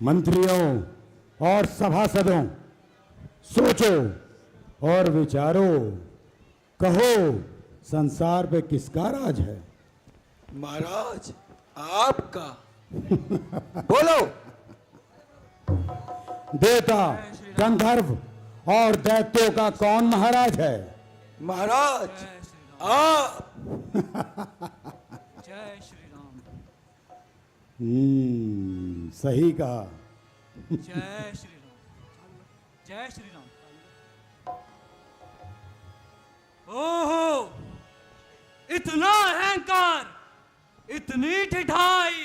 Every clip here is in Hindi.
मंत्रियों और सभासदों, सोचो और विचारो, कहो संसार पे किसका राज है? महाराज आपका। बोलो। देवता, गंधर्व और दैत्यों का कौन महाराज है? महाराज आप। जय श्री राम। सही कहा। जय श्री राम। जय श्री राम। ओहो, इतना अहंकार, इतनी ठिठाई,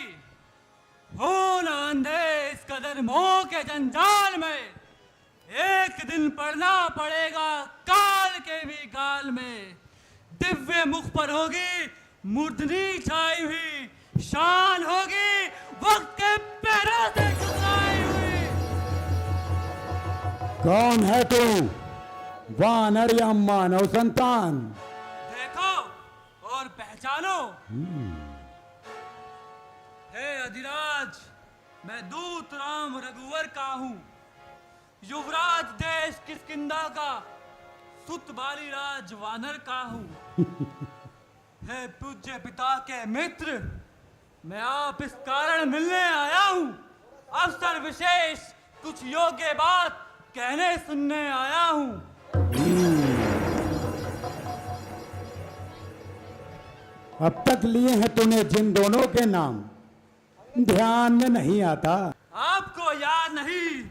हो न अंधे इस कदर मोह के जंजाल में। एक दिन पड़ना पड़ेगा काल के भी गाल में। दिव्य मुख पर होगी मूर्धनी छाई हुई, शान होगी वक्त के पैरों से टकराई हुई। कौन है तू, वानर या मानव संतान? देखो और पहचानो। हे अधिराज, मैं दूत राम रघुवर का हूँ, युवराज देश किष्किंधा का, सुत बाली राज वानर का हूँ। हे पूज्य पिता के मित्र, मैं आप इस कारण मिलने आया हूँ। अवसर विशेष कुछ योग्य बात कहने सुनने आया हूँ। अब तक लिए हैं तूने जिन दोनों के नाम, ध्यान में नहीं आता। आपको याद नहीं,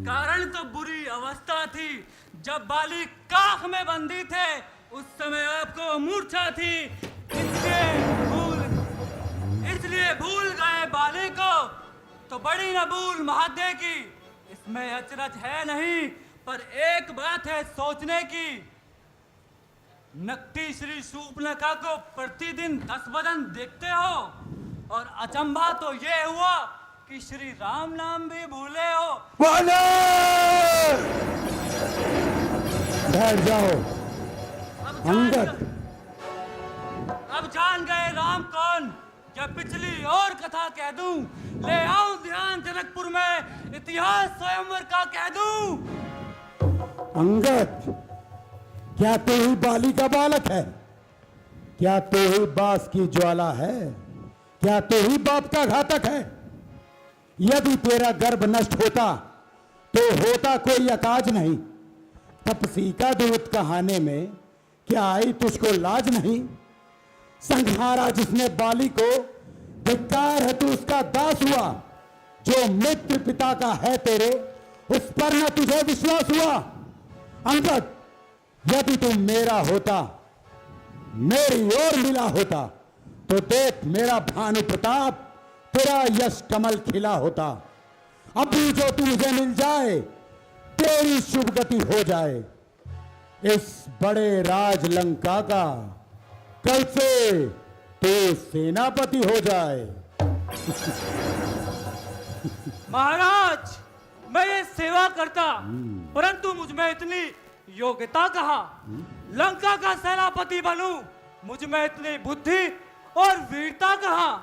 कारण तो बुरी अवस्था थी। जब बाली काख में बंदी थे, उस समय आपको मूर्छा थी, इसलिए भूल गए बाली को। तो बड़ी न भूल महादे की, इसमें अचरज है नहीं, पर एक बात है सोचने की। नकटी श्री शूर्पणखा को प्रतिदिन 10 बदन देखते हो, और अचंभा तो ये हुआ कि श्री राम नाम भी भूले हो। बैठ जाओ अंगद। अब जान गए राम कौन। क्या पिछली और कथा कह दूं, ले आऊं ध्यान जनकपुर में, इतिहास स्वयंवर का कह दूं। अंगद, क्या तू ही बाली का बालक है? क्या तू ही बास की ज्वाला है? क्या तू ही बाप का घातक है? यदि तेरा गर्भ नष्ट होता तो होता कोई अकाज नहीं। तपसी का दूत कहाने में क्या आई तुझको लाज नहीं? संहारा जिसने बाली को, धिक्कार है तू उसका दास हुआ। जो मित्र पिता का है तेरे, उस पर न तुझे विश्वास हुआ। अंगद, यदि तू मेरा होता, मेरी ओर मिला होता, तो देख मेरा भानु प्रताप, तेरा यश कमल खिला होता। अभी जो तू मुझे मिल जाए, तेरी शुभ गति हो जाए। इस बड़े राज लंका का कल से तू सेनापति हो जाए। महाराज, मैं ये सेवा करता, परंतु मुझ में इतनी योग्यता कहाँ? लंका का सेनापति बनूं, मुझ में इतनी बुद्धि और वीरता कहाँ?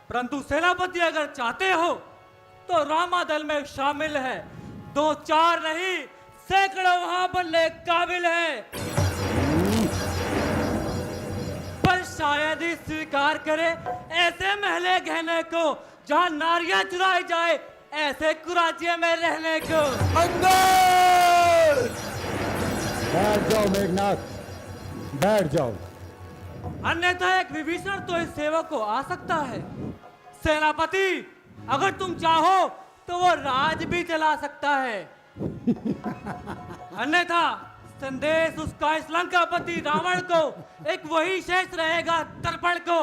परंतु सेनापति अगर चाहते हो तो रामादल में शामिल है। 2-4 नहीं, सैकड़ों वहां बनने काबिल है। पर शायद ही स्वीकार करे ऐसे महले गहने को, जहां नारियां चुराई जाए, ऐसे कुराचे में रहने को। अंदर बैठ जाओ मेघनाथ, बैठ जाओ। अन्यथा एक विभीषण तो इस सेवा को आ सकता है। सेनापति, अगर तुम चाहो तो वो राज भी चला सकता है। अन्यथा संदेश उसका इस लंकापति रावण को एक वही शेष रहेगा, दर्पण को।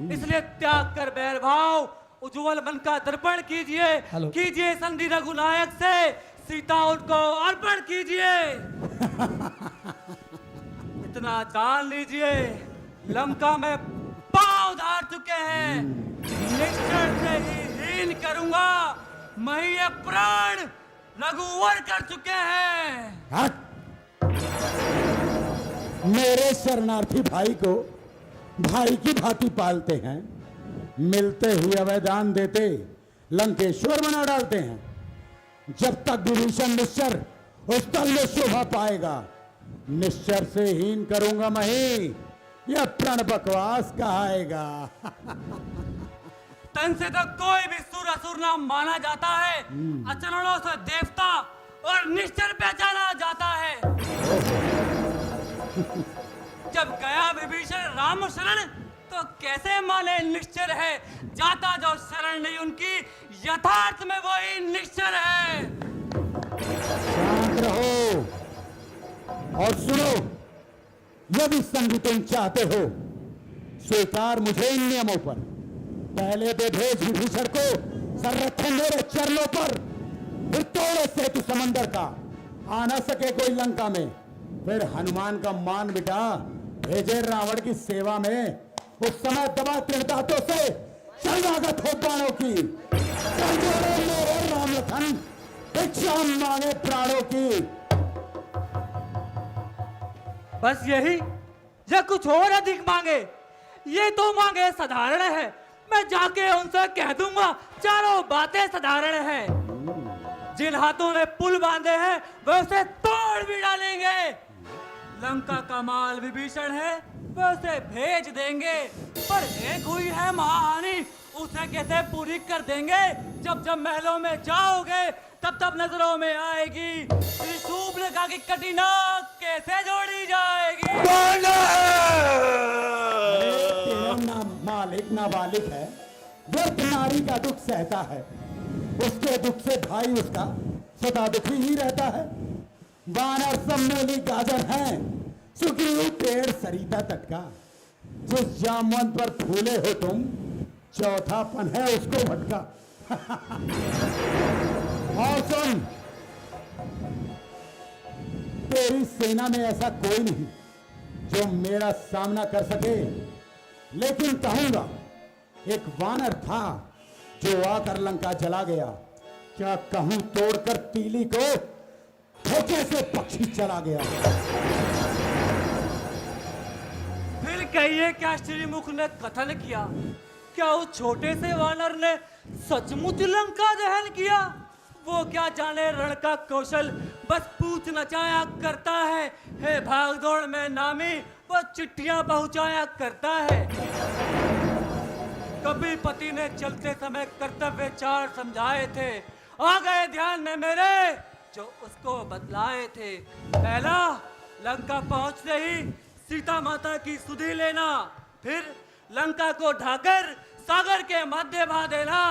इसलिए त्याग कर बैर भाव, उज्जवल मन का दर्पण कीजिए। कीजिए संधि रघुनायक से, सीता उनको अर्पण कीजिए। इतना जान लीजिए, लंका में पांव धार चुके हैं। निश्चय से ही हीन करूंगा, मैं ये प्राण रघुवर कर चुके हैं। मेरे शरणार्थी भाई को भाई की भांति पालते हैं, मिलते ही अवैधान देते लंकेश्वर बना डालते हैं। जब तक विभीषण निश्चर उस तल में शोभा पाएगा, निश्चर से हीन करूंगा मही, यह प्रण बकवास कहाएगा। तन से तो कोई भी सुर असुर नाम माना जाता है, अचरणों से देवता और निश्चर पहचाना जाता है। जब गया विभीषण राम शरण, तो कैसे माने निश्चर है, जाता जो शरण नहीं उनकी, यथार्थ में वही निश्चर है। शांत रहो और सुनो, यदि संग तुम चाहते हो, स्वीकार मुझे इन नियमों पर। पहले दे भेज विभीषण को संरक्षण मेरे चरणों पर, फिर तोड़े सेतु समंदर का, आ न सके कोई लंका में, फिर हनुमान का मान बिटा भेजे रावण की सेवा में। उस समय दबा त्रिदातों से शरणागत हो बाणों की, कर जोड़े मेरे राम लखन, भिक्षा मांगे प्राणों की। बस यही या कुछ और अधिक मांगे? ये तो मांगे साधारण है, मैं जाके उनसे कह दूंगा चारों बातें साधारण है। जिन हाथों ने पुल बांधे हैं वे उसे तोड़ भी डालेंगे। लंका का माल विभीषण है वे उसे भेज देंगे, पर एक हुई है महाहानि, उसे कैसे पूरी कर देंगे? जब जब महलों में जाओगे तब तब नजरों में आएगी, त्रिशूलका की कटिना कैसे जोड़ी जाएगी? तेरा ना मालिक नाबालिग है, वृद्ध नारी का दुख सहता है, उसके दुख से भाई उसका सदा दुखी ही रहता है। वानर सम्मेली गाजर हैं, सुग्रीव पेड़ सरिता तट का, जिस जामवंत पर फूले हो तुम, चौथापन है उसको भटका। और सुन, तेरी सेना में ऐसा कोई नहीं जो मेरा सामना कर सके, लेकिन कहूंगा एक वानर था जो आकर लंका जला गया। क्या कहूं तोड़कर तीली को धोखे से पक्षी चला गया। फिर कहिए क्या श्रीमुख ने कथन किया? क्या उस छोटे से वानर ने सचमुच लंका दहन किया? वो क्या जाने रण का कौशल, बस पूछ नचाया करता है। हे भागदौड़ में नामी वो चिट्ठियां पहुंचाया करता है। कभी पति ने चलते समय कर्तव्य चार समझाए थे, आ गए ध्यान में मेरे जो उसको बतलाए थे। पहला, लंका पहुंचते ही सीता माता की सुधि लेना, फिर लंका को ढाकर सागर के मध्य बहा देना।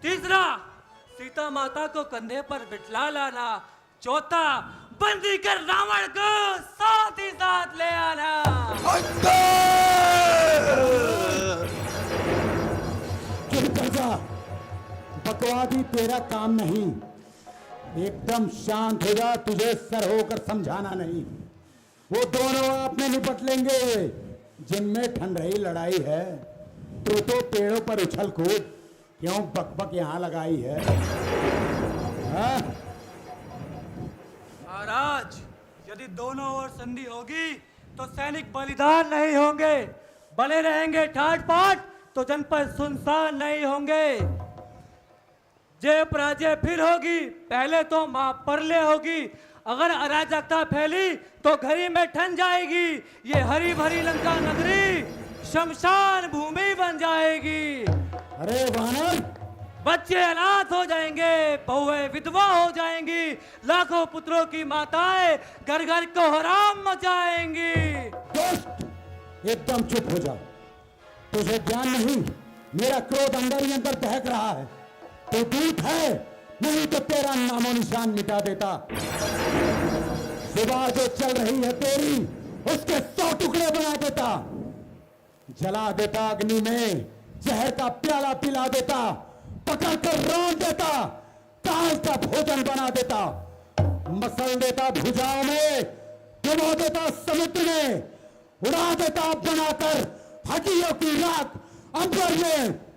तीसरा, सीता माता को कंधे पर बिठला लाना। चौथा, बंदी कर रावण को साथ ही साथ ले आना। चुप कर जा, बकवादी तेरा काम नहीं। एकदम शांत हो जा, तुझे सर होकर समझाना नहीं। वो दोनों आप में निपट लेंगे जिनमें ठन रही लड़ाई है। तो पेड़ों पर उछल कूद क्यों बकबक यहां लगाई है? महाराज, यदि दोनों ओर संधि होगी तो सैनिक बलिदान नहीं होंगे, बने रहेंगे ठाट पाट तो जनपद सुनसान नहीं होंगे। जय पराजय फिर होगी, पहले तो मां परले होगी। अगर अराजकता फैली तो घड़ी में ठन जाएगी। ये हरी भरी लंका नगरी शमशान भूमि बन जाएगी। अरे वानर, बच्चे अनाथ हो जाएंगे, बहुएं विधवा हो जाएंगी, लाखों पुत्रों की माताएं घर घर को हराम मचाएंगी। दोस्त, एकदम चुप हो जा। तुझे ज्ञान नहीं, मेरा क्रोध अंदर ही अंदर दहक रहा है। तो दूत है, नहीं तो तेरा नामो निशान मिटा देता। सुबह जो चल रही है तेरी, उसके 100 टुकड़े बना देता। जला देता अग्नि में, जहर का प्याला पिला देता, पकड़ कर रौंद देता, काल का भोजन बना देता, मसल देता भुजाओं में, डुबो देता समुद्र में, उड़ा देता बनाकर हड्डियों की राख अंबर में।